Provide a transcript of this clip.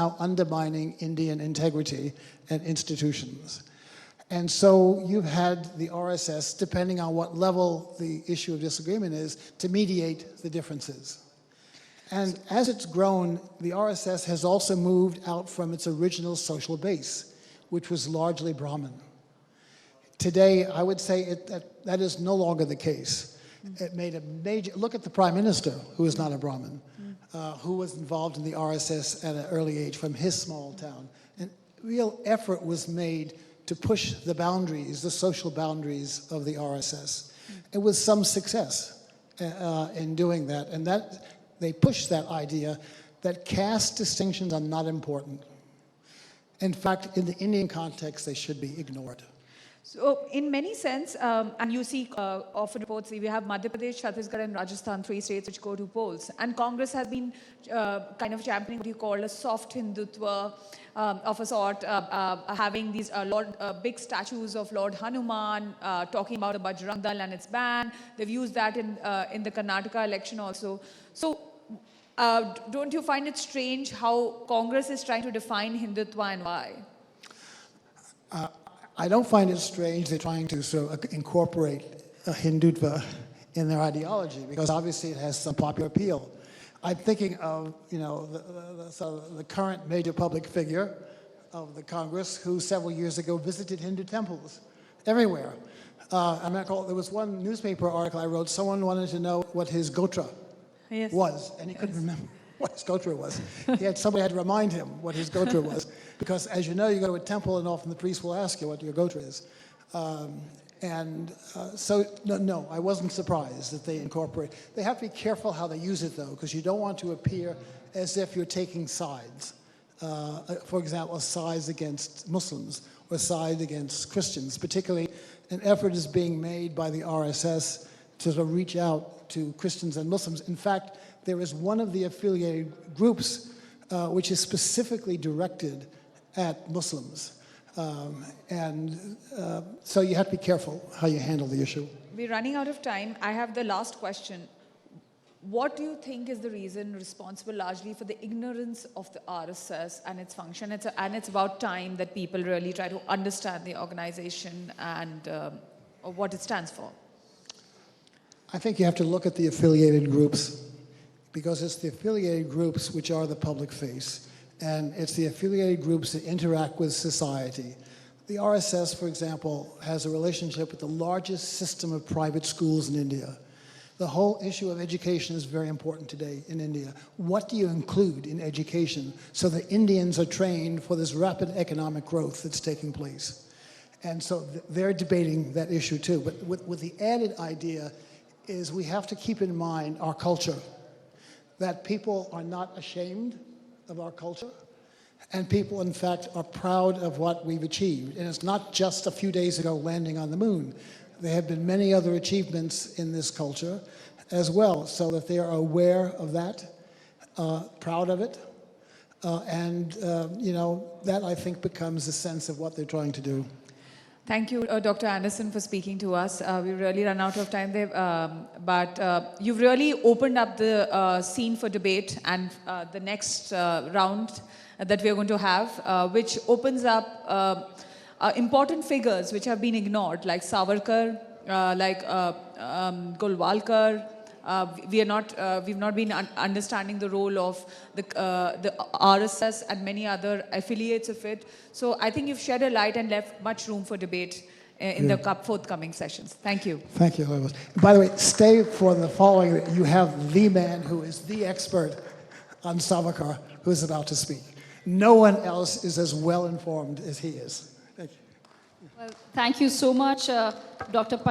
now undermining Indian integrity and institutions. And so you've had the RSS, depending on what level the issue of disagreement is, to mediate the differences. And as it's grown, the RSS has also moved out from its original social base, which was largely Brahmin. Today, I would say that is no longer the case. It made a major, look at the Prime Minister, who is not a Brahmin, who was involved in the RSS at an early age from his small town. And real effort was made to push the boundaries, the social boundaries of the RSS. And with some success in doing that. And that they pushed that idea that caste distinctions are not important. In fact, in the Indian context, they should be ignored. So in many sense, and you see often reports, we have Madhya Pradesh, Chhattisgarh and Rajasthan, 3 states which go to polls. And Congress has been kind of championing what you call a soft Hindutva of a sort, having these big statues of Lord Hanuman, talking about the Bajrang Dal and its ban. They've used that in the Karnataka election also. So don't you find it strange how Congress is trying to define Hindutva and why? I don't find it strange they're trying to sort of incorporate a Hindutva in their ideology, because obviously it has some popular appeal. I'm thinking of, the current major public figure of the Congress who several years ago visited Hindu temples everywhere. There was one newspaper article I wrote, someone wanted to know what his gotra was, and he couldn't remember what his gotra was. Somebody had to remind him what his gotra was, because as you know, you go to a temple and often the priest will ask you what your gotra is. So no, I wasn't surprised that they incorporate. They have to be careful how they use it though, because you don't want to appear as if you're taking sides. For example, sides against Muslims or sides against Christians. Particularly, an effort is being made by the RSS to sort of reach out to Christians and Muslims. In fact, there is one of the affiliated groups which is specifically directed at Muslims. So you have to be careful how you handle the issue. We're running out of time. I have the last question. What do you think is the reason responsible largely for the ignorance of the RSS and its function? It's about time that people really try to understand the organization and what it stands for. I think you have to look at the affiliated groups, because it's the affiliated groups which are the public face, and it's the affiliated groups that interact with society. The RSS, for example, has a relationship with the largest system of private schools in India. The whole issue of education is very important today in India. What do you include in education so that Indians are trained for this rapid economic growth that's taking place? And so they're debating that issue too. But with the added idea is we have to keep in mind our culture, that people are not ashamed of our culture, and people, in fact, are proud of what we've achieved. And it's not just a few days ago landing on the moon. There have been many other achievements in this culture as well, so that they are aware of that, proud of it, that I think becomes the sense of what they're trying to do. Thank you, Dr. Andersen, for speaking to us. We've really run out of time there, but you've really opened up the scene for debate and the next round that we're going to have, which opens up important figures which have been ignored, like Savarkar, like Golwalkar. We've not been understanding the role of the RSS and many other affiliates of it. So I think you've shed a light and left much room for debate in the forthcoming sessions. Thank you. Thank you, Lois. By the way, stay for the following. You have the man who is the expert on Savarkar who is about to speak. No one else is as well informed as he is. Thank you. Well, thank you so much, Dr.